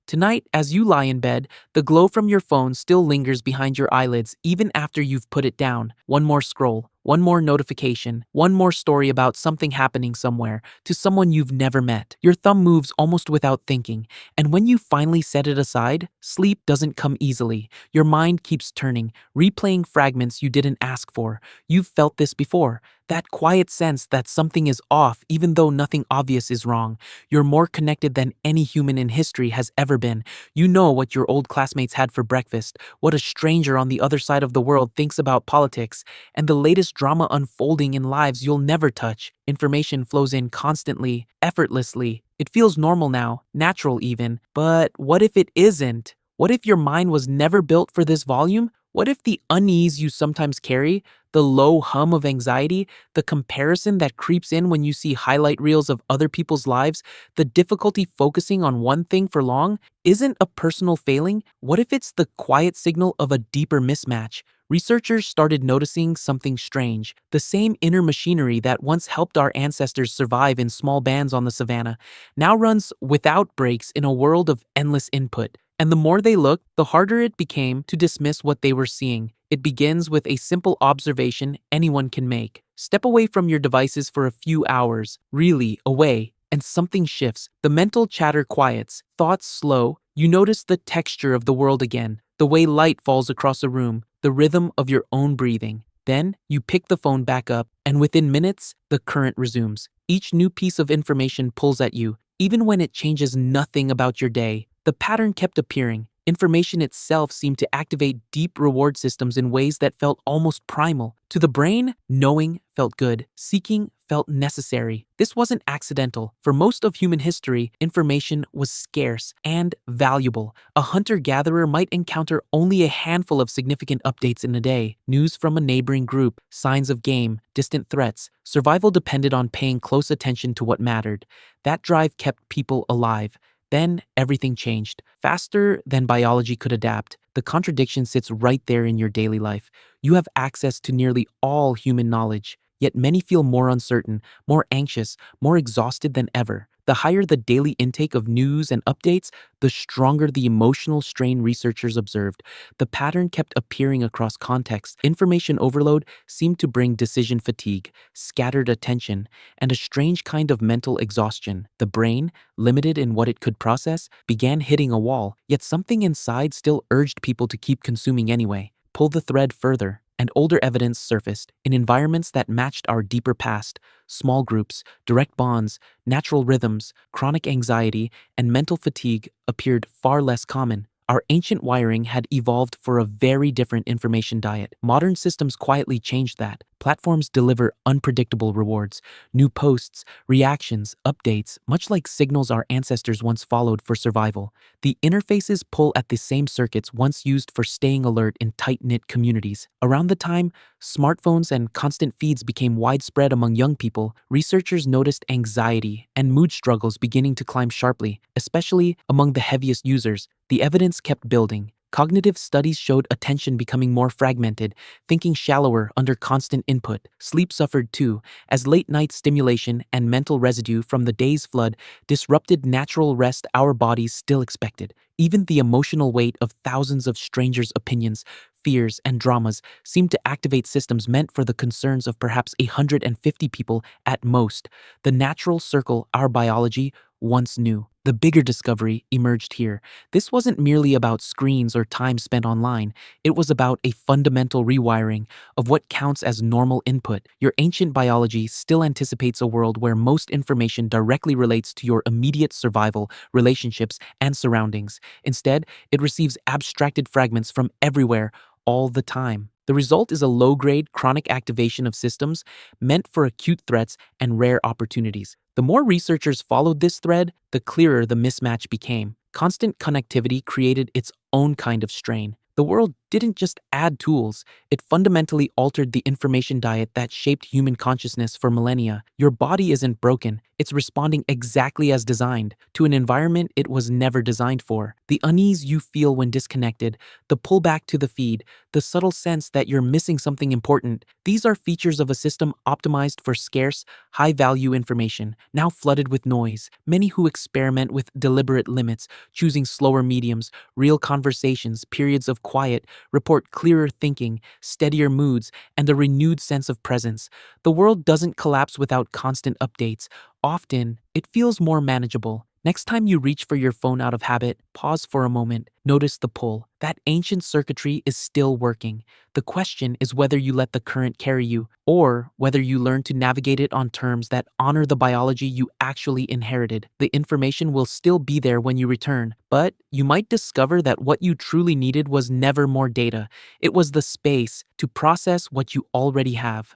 Tonight, as you lie in bed, the glow from your phone still lingers behind your eyelids even after you've put it down. One more scroll, one more notification, one more story about something happening somewhere to someone you've never met. Your thumb moves almost without thinking, and when you finally set it aside, sleep doesn't come easily. Your mind keeps turning, replaying fragments you didn't ask for. You've felt this before. That quiet sense that something is off even though nothing obvious is wrong. You're more connected than any human in history has ever been. You know what your old classmates had for breakfast, what a stranger on the other side of the world thinks about politics, and the latest drama unfolding in lives you'll never touch. Information flows in constantly, effortlessly. It feels normal now, natural even. But what if it isn't? What if your mind was never built for this volume? What if the unease you sometimes carry, the low hum of anxiety, the comparison that creeps in when you see highlight reels of other people's lives, the difficulty focusing on one thing for long, isn't a personal failing? What if it's the quiet signal of a deeper mismatch? Researchers started noticing something strange. The same inner machinery that once helped our ancestors survive in small bands on the savannah now runs without breaks in a world of endless input. And the more they looked, the harder it became to dismiss what they were seeing. It begins with a simple observation anyone can make. Step away from your devices for a few hours, really away, and something shifts. The mental chatter quiets, thoughts slow. You notice the texture of the world again, the way light falls across a room, the rhythm of your own breathing. Then you pick the phone back up, and within minutes, the current resumes. Each new piece of information pulls at you, even when it changes nothing about your day. The pattern kept appearing. Information itself seemed to activate deep reward systems in ways that felt almost primal. To the brain, knowing felt good, seeking felt necessary. This wasn't accidental. For most of human history, information was scarce and valuable. A hunter-gatherer might encounter only a handful of significant updates in a day. News from a neighboring group, signs of game, distant threats. Survival depended on paying close attention to what mattered. That drive kept people alive. Then everything changed. Faster than biology could adapt. The contradiction sits right there in your daily life. You have access to nearly all human knowledge, yet many feel more uncertain, more anxious, more exhausted than ever. The higher the daily intake of news and updates, the stronger the emotional strain researchers observed. The pattern kept appearing across contexts. Information overload seemed to bring decision fatigue, scattered attention, and a strange kind of mental exhaustion. The brain, limited in what it could process, began hitting a wall, yet something inside still urged people to keep consuming anyway. Pull the thread further, and older evidence surfaced in environments that matched our deeper past. Small groups, direct bonds, natural rhythms, chronic anxiety, and mental fatigue appeared far less common. Our ancient wiring had evolved for a very different information diet. Modern systems quietly changed that. Platforms deliver unpredictable rewards, new posts, reactions, updates, much like signals our ancestors once followed for survival. The interfaces pull at the same circuits once used for staying alert in tight-knit communities. Around the time smartphones and constant feeds became widespread among young people, researchers noticed anxiety and mood struggles beginning to climb sharply, especially among the heaviest users. The evidence kept building. Cognitive studies showed attention becoming more fragmented, thinking shallower under constant input. Sleep suffered too, as late-night stimulation and mental residue from the day's flood disrupted natural rest our bodies still expected. Even the emotional weight of thousands of strangers' opinions, fears, and dramas seemed to activate systems meant for the concerns of perhaps 150 people at most. The natural circle our biology once knew. The bigger discovery emerged here. This wasn't merely about screens or time spent online. It was about a fundamental rewiring of what counts as normal input. Your ancient biology still anticipates a world where most information directly relates to your immediate survival, relationships, and surroundings. Instead, it receives abstracted fragments from everywhere, all the time. The result is a low-grade, chronic activation of systems meant for acute threats and rare opportunities. The more researchers followed this thread, the clearer the mismatch became. Constant connectivity created its own kind of strain. The world didn't just add tools, it fundamentally altered the information diet that shaped human consciousness for millennia. Your body isn't broken, it's responding exactly as designed to an environment it was never designed for. The unease you feel when disconnected, the pullback to the feed, the subtle sense that you're missing something important, these are features of a system optimized for scarce, high value information, now flooded with noise. Many who experiment with deliberate limits, choosing slower mediums, real conversations, periods of quiet, report clearer thinking, steadier moods, and a renewed sense of presence. The world doesn't collapse without constant updates. Often, it feels more manageable. Next time you reach for your phone out of habit, pause for a moment, notice the pull. That ancient circuitry is still working. The question is whether you let the current carry you, or whether you learn to navigate it on terms that honor the biology you actually inherited. The information will still be there when you return, but you might discover that what you truly needed was never more data. It was the space to process what you already have.